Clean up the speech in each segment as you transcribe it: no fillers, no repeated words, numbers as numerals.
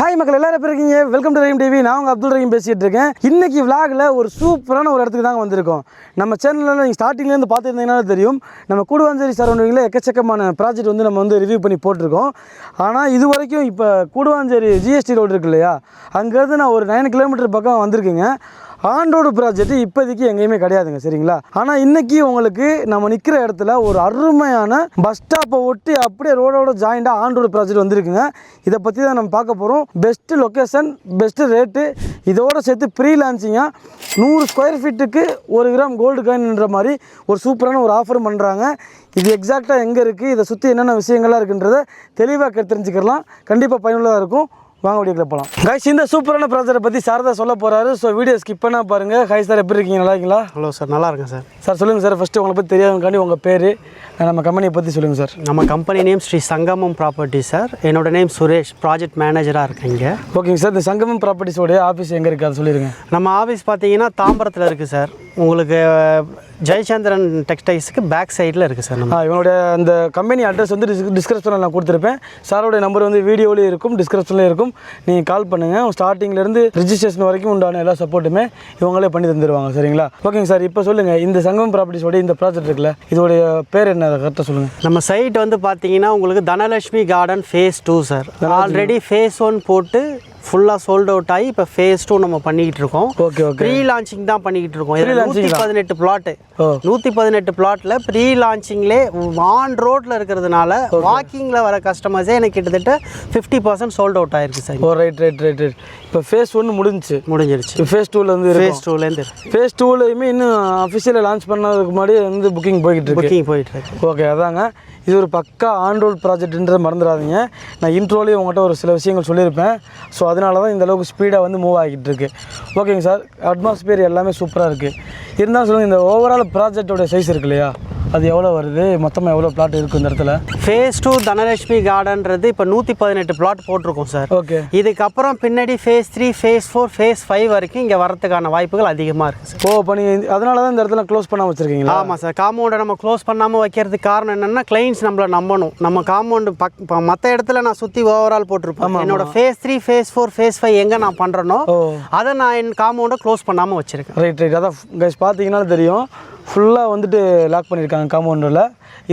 Hi மக்கள் எல்லாரும் எப்படி இருக்கீங்க? Welcome to Rahim TV. நான் உங்கள் அப்துல் ரஹீம் பேசிகிட்டு இருக்கேன். இன்றைக்கி விலாகில் ஒரு சூப்பரான ஒரு இடத்துக்கு தாங்க வந்திருக்கோம். நம்ம சேனலில் நீங்கள் ஸ்டார்டிங்லேருந்து பார்த்துருந்தீங்கன்னா தெரியும், நம்ம கூடுவாஞ்சேரி சரௌண்டிங்கில் எக்கச்சக்கமான ப்ராஜெக்ட் வந்து நம்ம வந்து ரிவ்யூ பண்ணி போட்டிருக்கோம். ஆனால் இது வரைக்கும் இப்போ கூடுவாஞ்சேரி ஜிஎஸ்டி ரோடு இருக்கு இல்லையா, அங்கேருந்து நான் ஒரு 9 கிலோமீட்டர் பக்கம் வந்திருக்கேங்க. ஆன் ரோடு ப்ராஜெக்ட் இப்போதைக்கு எங்கேயுமே கிடையாதுங்க, சரிங்களா? ஆனால் இன்றைக்கி உங்களுக்கு நம்ம நிற்கிற இடத்துல ஒரு அருமையான பஸ் ஸ்டாப்பை ஒட்டி அப்படியே ரோடோட ஜாயிண்டாக ஆன் ரோடு ப்ராஜெக்ட் வந்திருக்குங்க. இதை பற்றி தான் நம்ம பார்க்க போகிறோம். பெஸ்ட்டு லொக்கேஷன், பெஸ்ட்டு ரேட்டு, இதோடு சேர்த்து ப்ரீ லான்ச்சிங்காக 100 ஸ்கொயர் ஃபீட்டுக்கு 1 கிராம் கோல்டு காயின்ன்ற மாதிரி ஒரு சூப்பரான ஒரு ஆஃபரும் பண்ணுறாங்க. இது எக்ஸாக்டாக எங்கே இருக்குது, இதை சுற்றி என்னென்ன விஷயங்கள்லாம் இருக்குன்றதை தெளிவாக தெரிஞ்சுக்கலாம். கண்டிப்பாக பயனுள்ளதாக இருக்கும். வாங்க வீடியோக்குள்ள போகலாம். கைஸ், இந்த சூப்பரான ப்ராஜெக்டை பற்றி சார் தான் சொல்ல போகிறாரு. ஸோ வீடியோ ஸ்கிப் பண்ணால் பாருங்கள். ஹாய் சார், எப்படி இருக்கீங்க? நல்லா இருக்கீங்களா? ஹலோ சார், நல்லா இருக்கேன் சார். சார் சொல்லுங்கள் சார், ஃபஸ்ட்டு உங்களை பற்றி தெரியாதவங்காண்டி உங்கள் பேர், நம்ம கம்பெனியை பற்றி சொல்லுங்கள் சார். நம்ம கம்பெனி நேம் ஸ்ரீ சங்கமம் ப்ராப்பர்ட்டிஸ் சார். என்னோட நேம் சுரேஷ், ப்ராஜெக்ட் மேனேஜராக இருக்கேன் இங்கே. ஓகேங்க சார். இந்த சங்கமம் ப்ராப்பர்ட்டிஸோடைய ஆஃபீஸ் எங்கே இருக்குது அதை சொல்லிடுங்க. நம்ம ஆஃபீஸ் பார்த்தீங்கன்னா தாம்பரத்தில் இருக்குது சார். உங்களுக்கு ஜெயச்சந்திரன் டெக்ஸ்டைல்ஸுக்கு பேக் சைடில் இருக்குது சார். நம்ம இவங்களுடைய அந்த கம்பெனி அட்ரஸ் வந்து டிஸ்கிரிப்ஷனில் நான் கொடுத்துருப்பேன். சாரோடைய நம்பர் வந்து வீடியோலேயும் இருக்கும், டிஸ்கிரிப்ஷன்லேயும் இருக்கும். நீங்கள் கால் பண்ணுங்கள். ஸ்டார்டிங்லேருந்து ரிஜிஸ்ட்ரேஷன் வரைக்கும் உண்டான எல்லா சப்போர்ட்டுமே இவங்களே பண்ணி தந்துடுவாங்க, சரிங்களா? ஓகேங்க சார். இப்போ சொல்லுங்கள், இந்த சங்கமம் ப்ராப்பர்ட்டிஸோடைய இந்த ப்ராஜெக்ட் இருக்குல்ல, இதோடைய பேர் என்ன, அதை கரெக்டாக சொல்லுங்கள். நம்ம சைட் வந்து பார்த்தீங்கன்னா உங்களுக்கு Dhanalakshmi garden phase 2 sir. Already phase 1 போட்டு ஃபுல்லாக சோல்ட் அவுட் ஆகி இப்போ ஃபேஸ் 2 நம்ம பண்ணிக்கிட்டு இருக்கோம். Okay okay. ப்ரீ லான்ச்சிங் தான் பண்ணிக்கிட்டு இருக்கோம். 118 பிளாட்டு, 118 பிளாட்டில் ப்ரீ லான்ச்சிங்லே ஆன் ரோட்டில் இருக்கிறதுனால வாக்கிங்கில் வர கஸ்டமர்ஸே எனக்கு கிட்டத்தட்ட 50% சோல்ட் அவுட் ஆயிருக்கு சார். ஓ ரைட் ரைட் ரைட் ரைட். இப்போ ஃபேஸ் 1 முடிஞ்சிருச்சு. ஃபேஸ் 2லேருந்து ஃபேஸ் 2லேருந்து ஃபேஸ் 2லையுமே இன்னும் அஃபிஷியலாக லான்ச் பண்ணதுக்கு முன்னாடி வந்து புக்கிங் போய்கிட்டு இருக்கு. ஓகே, அதாங்க. இது ஒரு பக்கா ஆன் ரோட் ப்ராஜெக்ட்ன்றதை மறந்துடாதீங்க. நான் இன்ட்ரோலேயே உங்கள்கிட்ட ஒரு சில விஷயங்கள் சொல்லியிருப்பேன். ஸோ அதனால தான் இந்த அளவுக்கு ஸ்பீடாக வந்து மூவ் ஆகிட்டு இருக்கு. ஓகேங்க சார். அட்மாஸ்பியர் எல்லாமே சூப்பராக இருக்குது. இருந்தாலும் சொல்லுங்கள், இந்த ஓவரால் ப்ராஜெக்டோட சைஸ் இருக்கு இல்லையா, அது எவ்வளோ வருது, மொத்தமாக எவ்வளோ பிளாட் இருக்குது இந்த இடத்துல? ஃபேஸ் 2 தனலட்சுமி கார்டன்றது இப்போ 118 பிளாட் போட்டிருக்கோம் சார். ஓகே. இதுக்கப்புறம் பின்னாடி ஃபேஸ் 3, ஃபேஸ் 4, ஃபேஸ் 5 வரைக்கும் இங்கே வரதுக்கான வாய்ப்புகள் அதிகமாக இருக்குது சார். ஓ, பண்ணி அதனால தான் இந்த இடத்துல க்ளோஸ் பண்ணாமல் வச்சுருக்கீங்களா? ஆமாம் சார். காம்பவுண்டை நம்ம க்ளோஸ் பண்ணாமல் வைக்கிறதுக்கு காரணம் என்னென்னா, கிளைண்ட்ஸ் நம்மளை நம்பணும். நம்ம காம்பவுண்டு மற்ற இடத்துல நான் சுற்றி ஓவரால் போட்டிருப்பேன். என்னோட ஃபேஸ் 3, ஃபேஸ் 4, ஃபேஸ் 5 எங்கே நான் பண்ணுறேனோ அதை நான் என் காம்பவுண்டை க்ளோஸ் பண்ணாமல் வச்சுருக்கேன். Right right. அதான் கைஸ் பார்த்தீங்கன்னா தெரியும், ஃபுல்லாக வந்துட்டு லாக் பண்ணியிருக்காங்க காம்பவுண்டில்.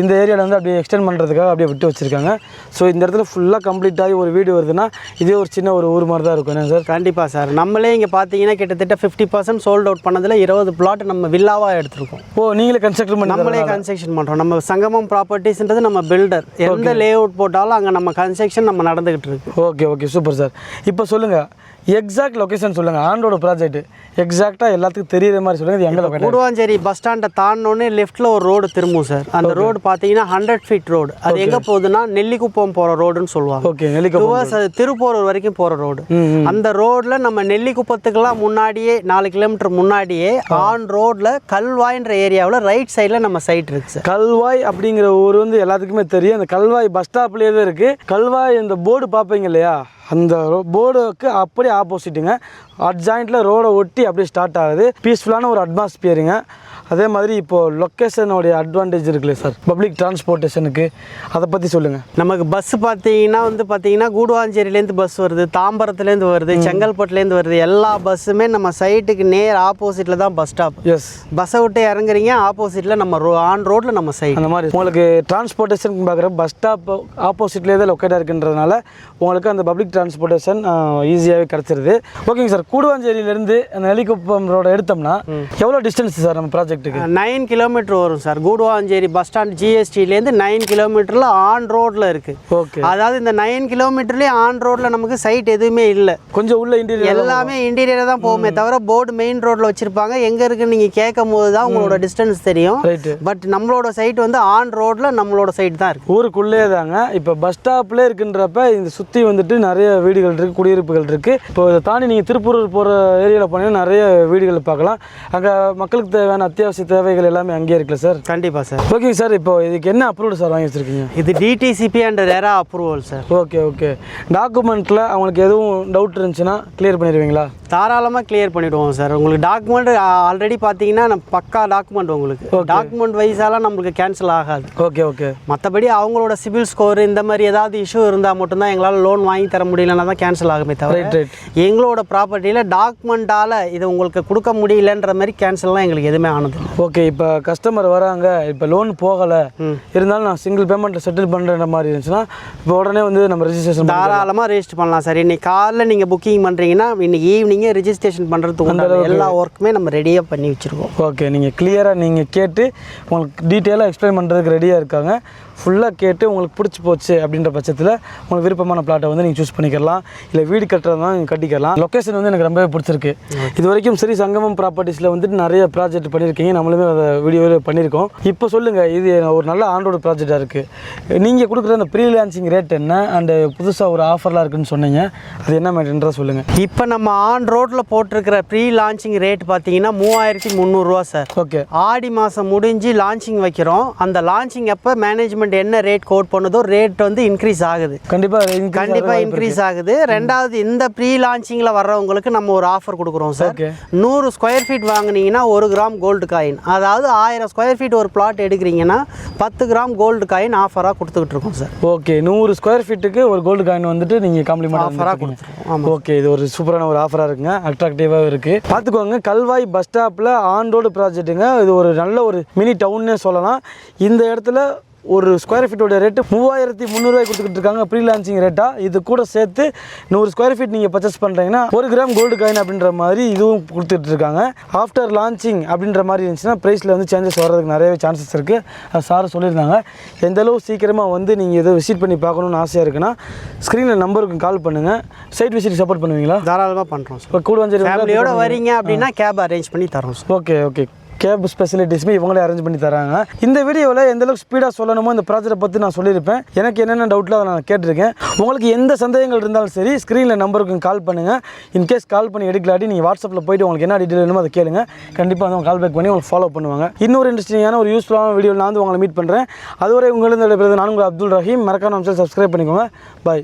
இந்த ஏரியாவில் வந்து அப்படியே எக்ஸ்டெண்ட் பண்ணுறதுக்காக அப்படியே விட்டு வச்சுருக்காங்க. ஸோ இந்த இடத்துல ஃபுல்லாக கம்ப்ளீட் ஆகி ஒரு வீடு வருதுன்னா இதே ஒரு சின்ன ஒரு ஊர் மாதிரி தான் இருக்கும். என்ன சார்? கண்டிப்பாக சார். நம்மளே இங்கே பார்த்தீங்கன்னா கிட்டத்தட்ட 50% சோல்ட் அவுட் பண்ணதில் 20 பிளாட் நம்ம வில்லாவாக எடுத்துருக்கோம். ஓ, நீங்களே கன்ஸ்ட்ரக்ஷன் பண்ணி? நம்மளே கன்ஸ்ட்ரக்ஷன் பண்ணுறோம். நம்ம சங்கமம் ப்ராப்பர்ட்டிஸ்ன்றது நம்ம பில்டர். எந்த லே அவுட் போட்டாலும் அங்கே நம்ம கன்ஸ்ட்ரக்ஷன் நம்ம நடந்துக்கிட்டு இருக்கு. Okay okay, super sir. இப்போ சொல்லுங்கள், எக்ஸாக்ட் லொக்கேஷன் சொல்லுங்கள். ஆண்டோட ப்ராஜெக்ட் எக்ஸாக்டாக எல்லாத்துக்கும் தெரியுற மாதிரி சொல்லுங்கள். இது எங்கே? கூடுவாஞ்சேரி பஸ் ஸ்டாண்டை தாண்டினோடனே லெஃப்ட்டில் ஒரு ரோடு திரும்பும் சார். அந்த ரோடு பார்த்தீங்கன்னா 100 ஃபீட் ரோடு. அது எங்கே போகுதுன்னா நெல்லிக்குப்பம் போகிற ரோடுன்னு சொல்லுவாங்க. ஓகே. நெல்லிக்குப்பம் அது திருப்பூர் வரைக்கும் போகிற ரோடு. அந்த ரோடில் நம்ம நெல்லிக்குப்பத்துக்கெல்லாம் முன்னாடியே 4 கிலோமீட்டர் முன்னாடியே ஆன் ரோடில் கல்வாய்ன்ற ஏரியாவில் ரைட் சைடில் நம்ம சைட் இருக்குது சார். கல்வாய் அப்படிங்கிற ஊர் வந்து எல்லாத்துக்குமே தெரியும். அந்த கல்வாய் பஸ் ஸ்டாப்லேயே தான் இருக்குது. கல்வாய் இந்த போர்டு பார்ப்பீங்க இல்லையா, அந்த போர்டுக்கு அப்படியே ஆப்போசிட்டுங்க. அட்ஜாயிண்டில் ரோடை ஒட்டி அப்படியே ஸ்டார்ட் ஆகுது. பீஸ்ஃபுல்லான ஒரு அட்மாஸ்பியருங்க. அதே மாதிரி இப்போது லொக்கேஷனுடைய அட்வான்டேஜ் இருக்குல்ல சார், பப்ளிக் டிரான்ஸ்போர்ட்டேஷனுக்கு, அதை பற்றி சொல்லுங்கள். நமக்கு பஸ்ஸு பார்த்தீங்கன்னா கூடுவாஞ்சேரியிலேருந்து பஸ் வருது, தாம்பரத்துலேருந்து வருது, செங்கல்பட்டுலேருந்து வருது. எல்லா பஸ்ஸுமே நம்ம சைட்டுக்கு நேர் ஆப்போசிட்டில் தான் பஸ் ஸ்டாப். எஸ். பஸ்ஸை விட்டு இறங்குறீங்க, ஆப்போசிட்டில் நம்ம ஆன் ரோட்டில் நம்ம சைட். அந்த மாதிரி உங்களுக்கு டிரான்ஸ்போர்ட்டேஷன் பார்க்குற பஸ் ஸ்டாப் ஆப்போசிட்லேயே தான் லொக்கேட்டாக இருக்குன்றதுனால உங்களுக்கு அந்த பப்ளிக் டிரான்ஸ்போர்ட்டேஷன் ஈஸியாகவே கிடச்சிருது. ஓகேங்க சார். கூடுவாஞ்சேரியிலேருந்து அந்த நெல்லிக்குப்பம் ரோட எடுத்தோம்னா எவ்வளோ டிஸ்டன்ஸ் சார் நம்ம ப்ராஜெக்ட்? 9 கிலோமீட்டர் வரும் சார். கூடுவாஞ்சேரி பஸ் ஸ்டாண்ட் ஜிஎஸ்டிலேருந்து 9 கிலோமீட்டரில் ஆன் ரோட்டில் இருக்குது. ஓகே. அதாவது இந்த 9 கிலோமீட்டர்லேயே ஆன் ரோட்டில் நமக்கு சைட் எதுவுமே இல்லை. கொஞ்சம் உள்ள இன்டீரியர் எல்லாமே இன்டீரியராக தான் போகுமே தவிர போர்டு மெயின் ரோட்டில் வச்சுருப்பாங்க. எங்கே இருக்குன்னு நீங்கள் கேட்கும் போது தான் உங்களோட டிஸ்டன்ஸ் தெரியும். பட் நம்மளோட சைட் வந்து ஆன் ரோட்டில் நம்மளோட சைட் தான் இருக்குது. ஊருக்குள்ளே தாங்க. இப்போ பஸ் ஸ்டாப்லேயே இருக்குன்றப்ப இந்த சுற்றி வந்துட்டு நிறைய வீடுகள் இருக்குது, குடியிருப்புகள் இருக்குது. இப்போ இதை தாண்டி நீங்கள் திருப்பூர் போகிற ஏரியாவில் போனீங்கன்னா நிறைய வீடுகள் பார்க்கலாம். அங்கே மக்களுக்கு தேவையான அத்தியாவசிய தேவைகள் எல்லாமே அங்கேயே இருக்குல்ல சார்? கண்டிப்பாக சார். ஓகேங்க சார். இப்போ இதுக்கு என்ன அப்ரூவல் சார் வாங்கி வச்சுருக்கீங்க? இது DTCP and RERA approval sir. Okay okay. டாக்குமெண்ட்டில் அவங்களுக்கு எதுவும் டவுட் இருந்துச்சுன்னா கிளியர் பண்ணிடுவீங்களா? தாராளமாக கிளியர் பண்ணிவிடுவோம் சார். உங்களுக்கு டாக்குமெண்ட் ஆல்ரெடி பார்த்தீங்கன்னா நம்ம பக்கா டாக்குமெண்ட் உங்களுக்கு டாக்குமெண்ட் வைஸாலாம் நம்மளுக்கு கேன்சல் ஆகாது. Okay okay. மற்றபடி அவங்களோட சிபில் ஸ்கோர் இந்த மாதிரி ஏதாவது இஷ்யூ இருந்தால் மட்டும்தான் எங்களால் லோன் வாங்கி தர முடியலன்னா தான் கேன்சல் ஆகுமே தவிர எங்களோட ப்ராப்பர்ட்டியில் டாக்குமெண்ட்டால் இதை உங்களுக்கு கொடுக்க முடியலன்ற மாதிரி கேன்சல்லாம் எங்களுக்கு எதுவுமே ஆனது. ஓகே. இப்போ கஸ்டமர் வராங்க, இப்போ லோன் போகலை, இருந்தாலும் நான் சிங்கிள் பேமெண்ட்டில் செட்டில் பண்ணுற மாதிரி இருந்துச்சுன்னா இப்போ உடனே வந்து நம்ம ரெஜிஸ்ட்ரேஷன் தாராளமாக ரெஜிஸ்டர் பண்ணலாம் சார். இன்னைக்கு காலையில் நீங்கள் புக்கிங் பண்ணுறீங்கன்னா இன்னைக்கு ஈவினிங்கே ரெஜிஸ்ட்ரேஷன் பண்ணுறதுக்கு எல்லா ஒர்க்குமே நம்ம ரெடியாக பண்ணி வச்சுருக்கோம். ஓகே. நீங்கள் கிளியராக நீங்கள் கேட்டு உங்களுக்கு டீட்டெயிலாக எக்ஸ்பிளைன் பண்ணுறதுக்கு ரெடியாக இருக்காங்க. ஃபுல்லாக கேட்டு உங்களுக்கு பிடிச்சி போச்சு அப்படின்ற பட்சத்தில் உங்களுக்கு விருப்பமான பிளாட்டை வந்து நீங்கள் சூஸ் பண்ணிக்கலாம். இல்லை வீடு கட்டுறதுனா நீங்கள் கட்டிக்கலாம். லொக்கேஷன் வந்து எனக்கு ரொம்பவே பிடிச்சிருக்கு. இது வரைக்கும் சரி சங்கமம் ப்ராப்பர்ட்டிஸில் வந்துட்டு நிறைய ப்ராஜெக்ட் பண்ணியிருக்கீங்க, நம்மளுமே அதை வீடியோவில் பண்ணியிருக்கோம். இப்போ சொல்லுங்கள், இது ஒரு நல்ல ஆண்டோட ப்ராஜெக்டாக இருக்குது. நீங்கள் கொடுக்குற அந்த ப்ரீ லான்ச்சிங் ரேட் என்ன, அண்டு புதுசாக ஒரு ஆஃபர்லாம் இருக்குதுன்னு சொன்னீங்க, அது என்ன மேட்டர்ன்றதை சொல்லுங்கள். இப்போ நம்ம ஆன் ரோட்டில் போட்டிருக்கிற ப்ரீ லான்ச்சிங் ரேட் பார்த்தீங்கன்னா 3300 சார். ஓகே. ஆடி மாதம் முடிஞ்சு லான்ச்சிங் வைக்கிறோம். அந்த லான்ச்சிங் அப்போ மேனேஜ்மெண்ட் என்ன ரேட் கோட் பண்ணுதோ ரேட் வந்து இன்க்ரீஸ் ஆகுது. கண்டிப்பாக இன்க்ரீஸ் ஆகுது. ரெண்டாவது, இந்த ப்ரீ லான்ச்சிங்கில் வர்றவங்களுக்கு நம்ம ஒரு ஆஃபர் கொடுக்குறோம் சார். 100 ஸ்கொயர் ஃபீட் வாங்கினீங்கன்னா 1 கிராம் கோல்டு காயின், அதாவது 1000 ஸ்கொயர் ஃபீட் ஒரு பிளாட் எடுக்கிறீங்கன்னா 10 கிராம் கோல்டு காயின் ஆஃபராக கொடுத்துக்கிட்டு இருக்கோம் சார். ஓகே. 100 ஸ்கொயர் ஃபீட்டுக்கு ஒரு கோல்டு காயின் வந்துட்டு நீங்கள் காம்ப்ளிமெண்ட் ஆஃபராக கொடுத்துருக்கோம். ஓகே. இது ஒரு சூப்பரான ஒரு ஆஃபராக இருக்குங்க, அட்ராக்டிவாக இருக்குது. பார்த்துக்கோங்க, கல்வாய் பஸ் ஸ்டாப்பில் ஆன் ரோடு ப்ராஜெக்ட்டுங்க. இது ஒரு நல்ல ஒரு மினி டவுன்னே சொல்லலாம். இந்த இடத்துல ஒரு ஸ்கொயர் ஃபீட்டோட ரேட்டு 3300 கொடுத்துக்கிட்டு இருக்காங்க ப்ரீ லான்ச்சிங் ரேட்டாக. இது கூட சேர்த்து 100 ஸ்கொயர் ஃபீட் நீங்கள் பர்ச்சேஸ் பண்ணுறீங்கன்னா 1 கிராம் கோல்டு காயின் அப்படின்ற மாதிரி இதுவும் கொடுத்துட்டு இருக்காங்க. ஆஃப்டர் லான்ச்சிங் அப்படின்ற மாதிரி இருந்துச்சுன்னா ப்ரைஸில் வந்து சேஞ்சஸ் வர்றதுக்கு நிறையவே சான்சஸ் இருக்குது. அது சார் சொல்லியிருந்தாங்க. எந்தளவு சீக்கிரமாக வந்து நீங்கள் எதோ விசிட் பண்ணி பார்க்கணுன்னு ஆசையாக இருக்குன்னா ஸ்க்ரீனில் நம்பருக்கு கால் பண்ணுங்கள். சைட் விசிட் சப்போர்ட் பண்ணுவீங்களா? தாராளமாக பண்ணுறோம் சார். இப்போ கூடுவாஞ்சேரி ஃபேமிலியோட வரீங்க அப்படின்னா கேப் அரேஞ்ச் பண்ணி தரோம் சார். Okay okay. கேப் ஃபெசிலிட்டிஸுமே இவங்களே அரேஞ்ச் பண்ணி தராங்க. இந்த வீடியோவில் எந்தளவுக்கு ஸ்பீடாக சொல்லணுமோ இந்த ப்ராஜெக்டை பற்றி நான் சொல்லியிருப்பேன். எனக்கு என்னென்ன டவுட்டில் அதை நான் கேட்டிருக்கேன். உங்களுக்கு எந்த சந்தேகங்கள் இருந்தாலும் சரி ஸ்க்ரீனில் நம்பருக்கு கால் பண்ணுங்கள். இன்கேஸ் கால் பண்ணி எடுக்கலாட்டி நீங்கள் வாட்ஸ்அப்பில் போய்ட்டு உங்களுக்கு என்ன டீட்டெயில் வேணுமோ அதை கேளுங்க. கண்டிப்பாக வந்து கால் பேக் பண்ணி உங்களுக்கு ஃபாலோ பண்ணுவாங்க. இன்னொரு இன்ட்ரெஸ்டிங்கான ஒரு யூஸ்ஃபுல்லான வீடியோ நான் வந்து உங்களை மீட் பண்ணுறேன். அதுவரை உங்களிடம் நான் உங்கள் அப்துல் ரஹீம். மறக்காம நம்ம சேனல் சப்ஸ்கிரைப் பண்ணிக்கோங்க. பாய்.